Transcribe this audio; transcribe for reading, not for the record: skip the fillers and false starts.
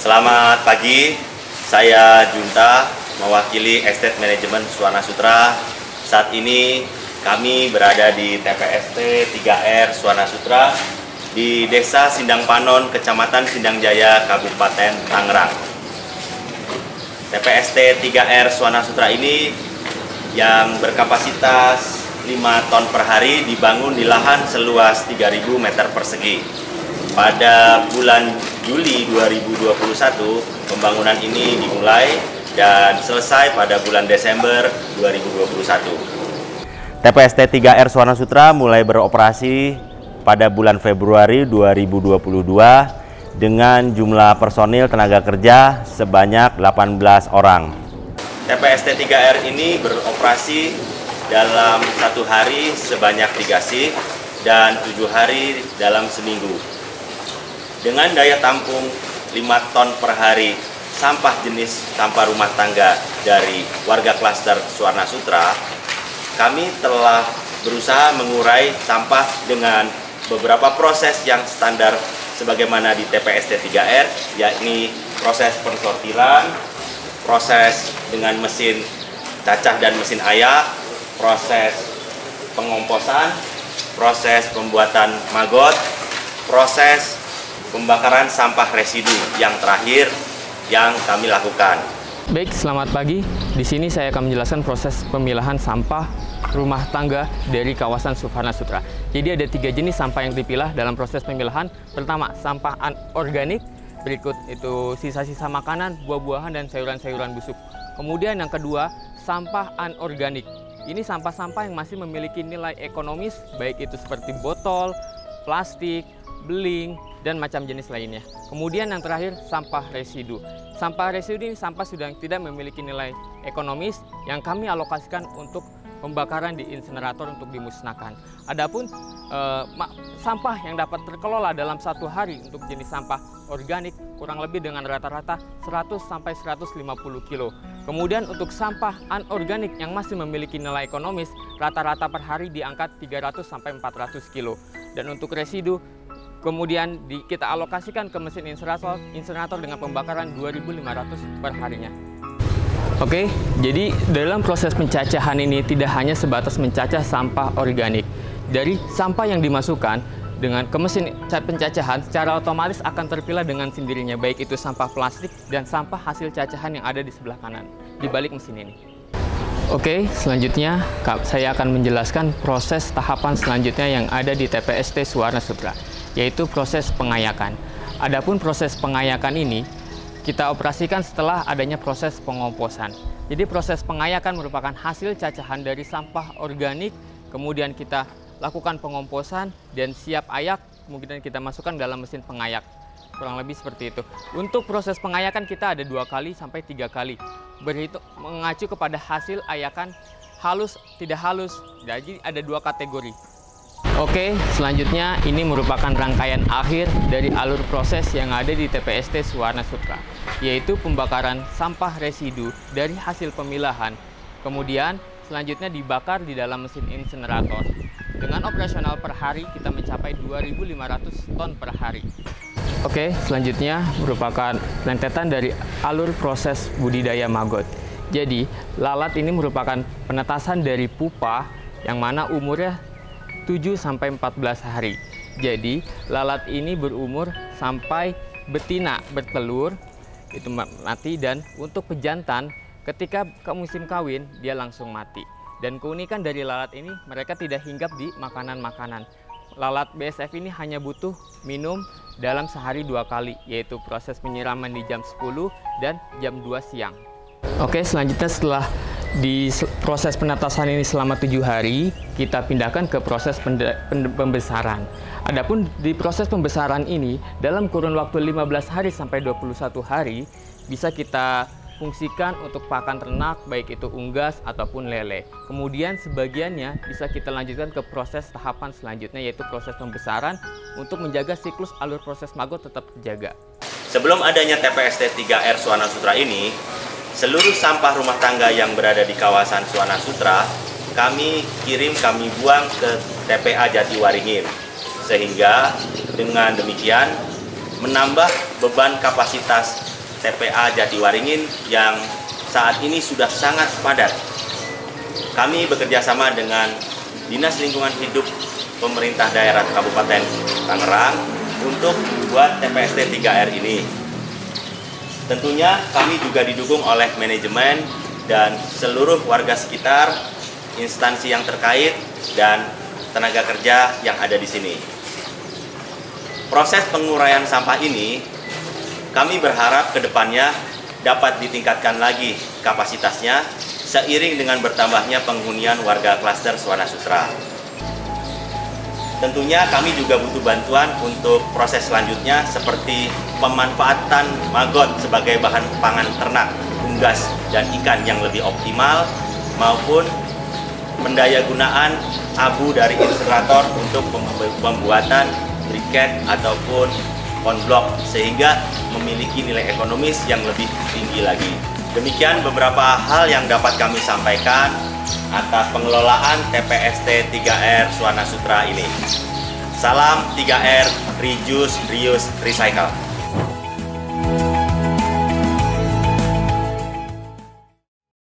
Selamat pagi, saya Junta, mewakili Estate Manajemen Suwana Sutra. Saat ini kami berada di TPST 3R Suwana Sutra di Desa Sindang Panon, Kecamatan Sindang Jaya, Kabupaten Tangerang. TPST 3R Suwana Sutra ini yang berkapasitas 5 ton per hari dibangun di lahan seluas 3.000 meter persegi. Pada bulan Juli 2021, pembangunan ini dimulai dan selesai pada bulan Desember 2021. TPST 3R Suwana Sutra mulai beroperasi pada bulan Februari 2022 dengan jumlah personil tenaga kerja sebanyak 18 orang. TPST 3R ini beroperasi dalam 1 hari sebanyak 3 shift dan 7 hari dalam seminggu. Dengan daya tampung 5 ton per hari sampah jenis sampah rumah tangga dari warga klaster Suwana Sutra, kami telah berusaha mengurai sampah dengan beberapa proses yang standar sebagaimana di TPST 3R, yakni proses pensortiran, proses dengan mesin cacah dan mesin ayak, proses pengomposan, proses pembuatan maggot, proses pembakaran sampah residu yang terakhir yang kami lakukan. Baik, selamat pagi. Di sini saya akan menjelaskan proses pemilahan sampah rumah tangga dari kawasan Suwana Sutra. Jadi ada 3 jenis sampah yang dipilah dalam proses pemilahan. Pertama, sampah anorganik. Berikut itu sisa-sisa makanan, buah-buahan, dan sayuran-sayuran busuk. Kemudian yang kedua, sampah anorganik. Ini sampah-sampah yang masih memiliki nilai ekonomis, baik itu seperti botol, plastik, beling, dan macam jenis lainnya. Kemudian yang terakhir, sampah residu. Sampah residu ini sampah sudah tidak memiliki nilai ekonomis yang kami alokasikan untuk pembakaran di insinerator untuk dimusnahkan. Adapun sampah yang dapat terkelola dalam 1 hari untuk jenis sampah organik kurang lebih dengan rata-rata 100–150 kilo. Kemudian untuk sampah anorganik yang masih memiliki nilai ekonomis rata-rata per hari diangkat 300–400 kilo. Dan untuk residu kemudian kita alokasikan ke mesin insinerator dengan pembakaran 2.500 per harinya. Oke, jadi dalam proses pencacahan ini tidak hanya sebatas mencacah sampah organik. Dari sampah yang dimasukkan ke mesin pencacahan secara otomatis akan terpilah dengan sendirinya, baik itu sampah plastik dan sampah hasil cacahan yang ada di sebelah kanan, di balik mesin ini. Oke, selanjutnya saya akan menjelaskan proses tahapan selanjutnya yang ada di TPST Suwana Sutra, yaitu proses pengayakan. Adapun proses pengayakan ini kita operasikan setelah adanya proses pengomposan. Jadi proses pengayakan merupakan hasil cacahan dari sampah organik, kemudian kita lakukan pengomposan dan siap ayak, kemudian kita masukkan dalam mesin pengayak. Kurang lebih seperti itu. Untuk proses pengayakan kita ada 2 kali sampai 3 kali. Berhitung mengacu kepada hasil ayakan halus, tidak halus. Jadi ada 2 kategori. Oke, selanjutnya ini merupakan rangkaian akhir dari alur proses yang ada di TPST Suwana Sutra, yaitu pembakaran sampah residu dari hasil pemilahan. Kemudian selanjutnya dibakar di dalam mesin insinerator. Dengan operasional per hari kita mencapai 2.500 ton per hari. Oke, selanjutnya merupakan rentetan dari alur proses budidaya maggot. Jadi, lalat ini merupakan penetasan dari pupa yang mana umurnya 7–14 hari. Jadi, lalat ini berumur sampai betina bertelur, itu mati, dan untuk pejantan ketika ke musim kawin, dia langsung mati. Dan keunikan dari lalat ini, mereka tidak hinggap di makanan-makanan. Lalat BSF ini hanya butuh minum dalam sehari 2 kali, yaitu proses penyiraman di jam 10 dan jam 2 siang. Oke, selanjutnya setelah di proses penetasan ini selama 7 hari, kita pindahkan ke proses pembesaran. Adapun di proses pembesaran ini, dalam kurun waktu 15 hari sampai 21 hari, bisa kita fungsikan untuk pakan ternak, baik itu unggas ataupun lele. Kemudian sebagiannya bisa kita lanjutkan ke proses tahapan selanjutnya, yaitu proses pembesaran untuk menjaga siklus alur proses maggot tetap terjaga. Sebelum adanya TPST 3R Suwana Sutra ini, seluruh sampah rumah tangga yang berada di kawasan Suwana Sutra kami buang ke TPA Jatiwaringin, sehingga dengan demikian menambah beban kapasitas TPA Jatiwaringin yang saat ini sudah sangat padat. Kami bekerja sama dengan Dinas Lingkungan Hidup Pemerintah Daerah Kabupaten Tangerang untuk membuat TPST 3R ini. Tentunya kami juga didukung oleh manajemen dan seluruh warga sekitar, instansi yang terkait, dan tenaga kerja yang ada di sini. Proses penguraian sampah ini, kami berharap ke depannya dapat ditingkatkan lagi kapasitasnya seiring dengan bertambahnya penghunian warga klaster Swana Sutra. Tentunya kami juga butuh bantuan untuk proses selanjutnya seperti pemanfaatan maggot sebagai bahan pangan ternak, unggas, dan ikan yang lebih optimal maupun pendayagunaan abu dari insinerator untuk pembuatan briket ataupun konblok sehingga memiliki nilai ekonomis yang lebih tinggi lagi. Demikian beberapa hal yang dapat kami sampaikan atas pengelolaan TPST 3R Swana Sutra ini. Salam 3R, Reuse, Reuse, Recycle.